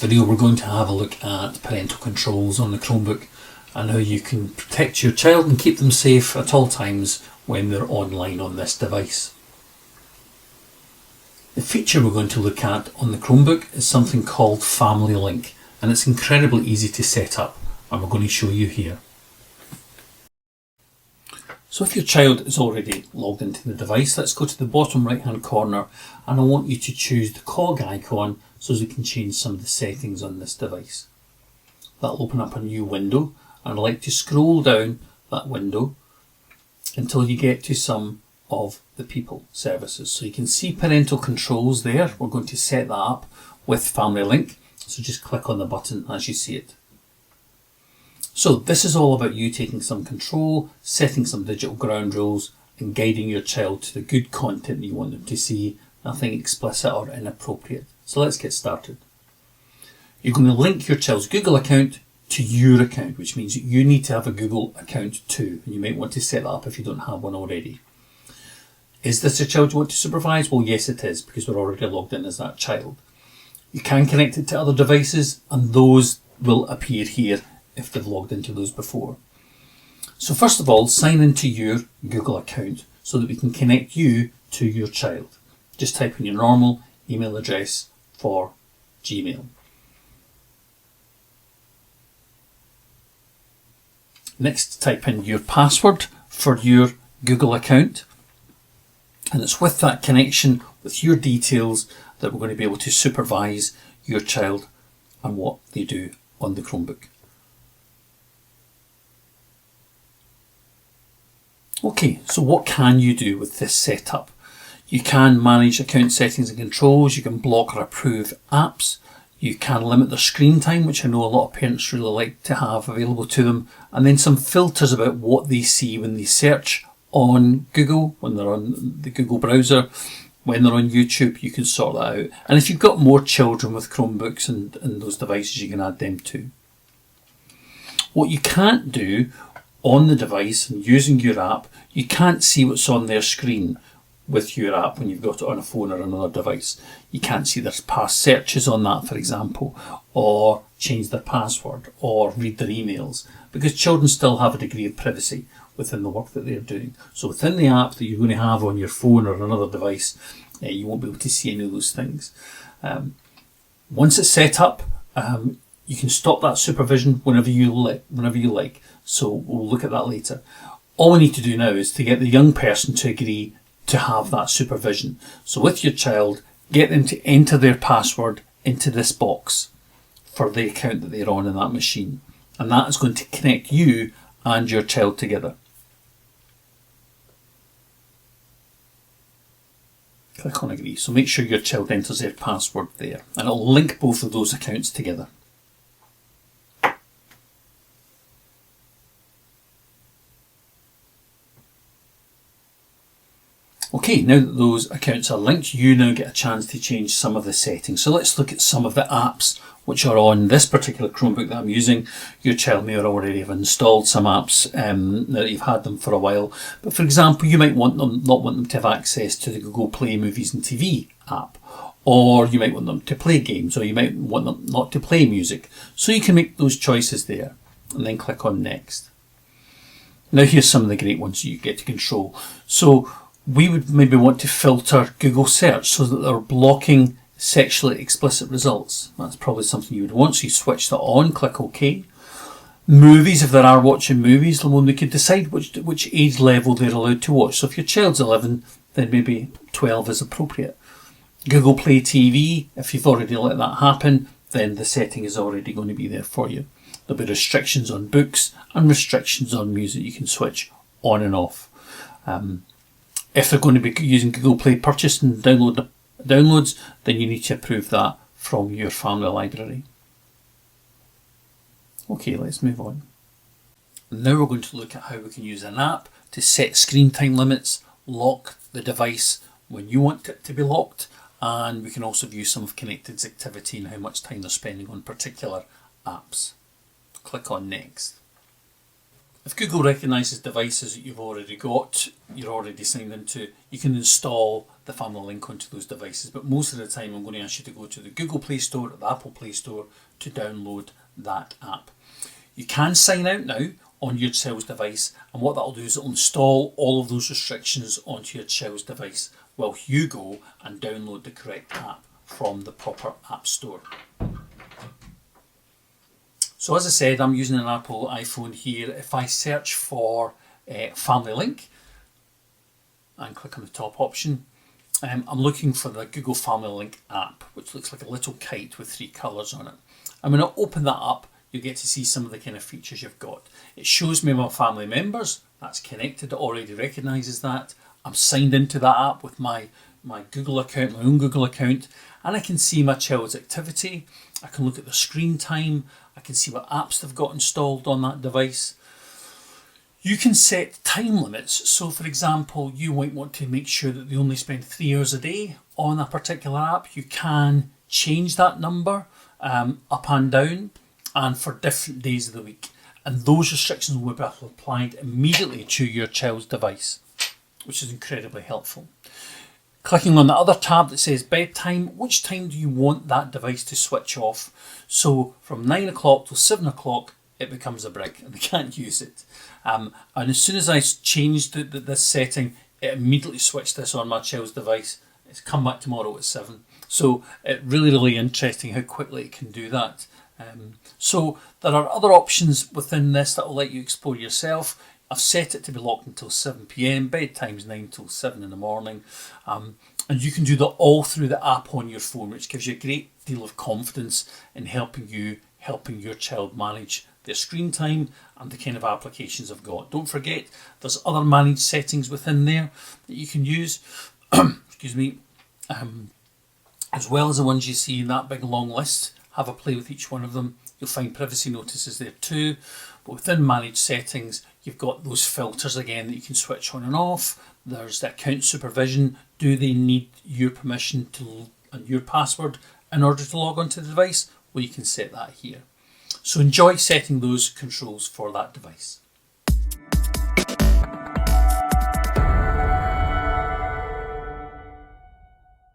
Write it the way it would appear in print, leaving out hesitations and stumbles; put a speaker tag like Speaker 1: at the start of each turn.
Speaker 1: video we're going to have a look at parental controls on the Chromebook and how you can protect your child and keep them safe at all times when they're online on this device. The feature we're going to look at on the Chromebook is something called Family Link, and it's incredibly easy to set up, and we're going to show you here. So if your child is already logged into the device, let's go to the bottom right hand corner and I want you to choose the cog icon so as we can change some of the settings on this device. That'll open up a new window, and I'd like to scroll down that window until you get to some of the people services. So you can see parental controls there. We're going to set that up with Family Link, so just click on the button as you see it. So this is all about you taking some control, setting some digital ground rules and guiding your child to the good content that you want them to see, nothing explicit or inappropriate. So let's get started. You're going to link your child's Google account to your account, which means that you need to have a Google account too. And you might want to set that up if you don't have one already. Is this a child you want to supervise? Well, yes it is, because we're already logged in as that child. You can connect it to other devices and those will appear here if they've logged into those before. So first of all, sign into your Google account so that we can connect you to your child. Just type in your normal email address for Gmail. Next, type in your password for your Google account, and it's with that connection with your details that we're going to be able to supervise your child and what they do on the Chromebook. Okay, so what can you do with this setup? You can manage account settings and controls, you can block or approve apps, you can limit their screen time, which I know a lot of parents really like to have available to them, and then some filters about what they see when they search on Google, when they're on the Google browser, when they're on YouTube, you can sort that out. And if you've got more children with Chromebooks and those devices, you can add them too. What you can't do on the device and using your app, you can't see what's on their screen with your app when you've got it on a phone or another device. You can't see their past searches on that, for example, or change their password or read their emails, because children still have a degree of privacy within the work that they're doing. So within the app that you're going to have on your phone or another device, you won't be able to see any of those things. Once it's set up, you can stop that supervision whenever you like. So we'll look at that later. All we need to do now is to get the young person to agree to have that supervision. So with your child, get them to enter their password into this box for the account that they're on in that machine. And that is going to connect you and your child together. Click on agree. So make sure your child enters their password there, and it'll link both of those accounts together. Okay, now that those accounts are linked, you now get a chance to change some of the settings. So let's look at some of the apps which are on this particular Chromebook that I'm using. Your child may already have installed some apps now that you've had them for a while. But for example, you might not want them to have access to the Google Play Movies and TV app. Or you might want them to play games, or you might want them not to play music. So you can make those choices there and then click on Next. Now here's some of the great ones you get to control. So we would maybe want to filter Google search so that they're blocking sexually explicit results. That's probably something you would want, so you switch that on, click OK. Movies, if they are watching movies, then we could decide which age level they're allowed to watch. So if your child's 11, then maybe 12 is appropriate. Google Play TV, if you've already let that happen, then the setting is already going to be there for you. There'll be restrictions on books and restrictions on music you can switch on and off. If they're going to be using Google Play Purchase and downloads, then you need to approve that from your family library. Okay, let's move on. Now we're going to look at how we can use an app to set screen time limits, lock the device when you want it to be locked, and we can also view some of Connected's activity and how much time they're spending on particular apps. Click on Next. If Google recognises devices that you've already got, you're already signed into, you can install the family link onto those devices. But most of the time I'm going to ask you to go to the Google Play Store or the Apple Play Store to download that app. You can sign out now on your child's device, and what that'll do is it'll install all of those restrictions onto your child's device while you go and download the correct app from the proper app store. So as I said, I'm using an Apple iPhone here. If I search for Family Link and click on the top option, I'm looking for the Google Family Link app, which looks like a little kite with 3 colours on it. And when I open that up, you get to see some of the kind of features you've got. It shows me my family members. That's connected. It already recognises that. I'm signed into that app with my Google account, my own Google account, and I can see my child's activity. I can look at the screen time. I can see what apps they've got installed on that device. You can set time limits. So for example, you might want to make sure that they only spend 3 hours a day on a particular app. You can change that number up and down, and for different days of the week. And those restrictions will be applied immediately to your child's device, which is incredibly helpful. Clicking on the other tab that says bedtime, which time do you want that device to switch off? So from 9 o'clock till 7 o'clock, it becomes a brick and they can't use it. And as soon as I changed this setting, it immediately switched this on my child's device. It's come back tomorrow at 7. So it's really interesting how quickly it can do that. So there are other options within this that will let you explore yourself. I've set it to be locked until 7 p.m. Bedtime's 9 till 7 in the morning. And you can do that all through the app on your phone, which gives you a great deal of confidence in helping your child manage their screen time and the kind of applications I've got. Don't forget, there's other managed settings within there that you can use. Excuse me. As well as the ones you see in that big long list. Have a play with each one of them. You'll find privacy notices there too. But within managed settings, you've got those filters again that you can switch on and off. There's the account supervision. Do they need your permission and your password in order to log onto the device? Well, you can set that here. So enjoy setting those controls for that device.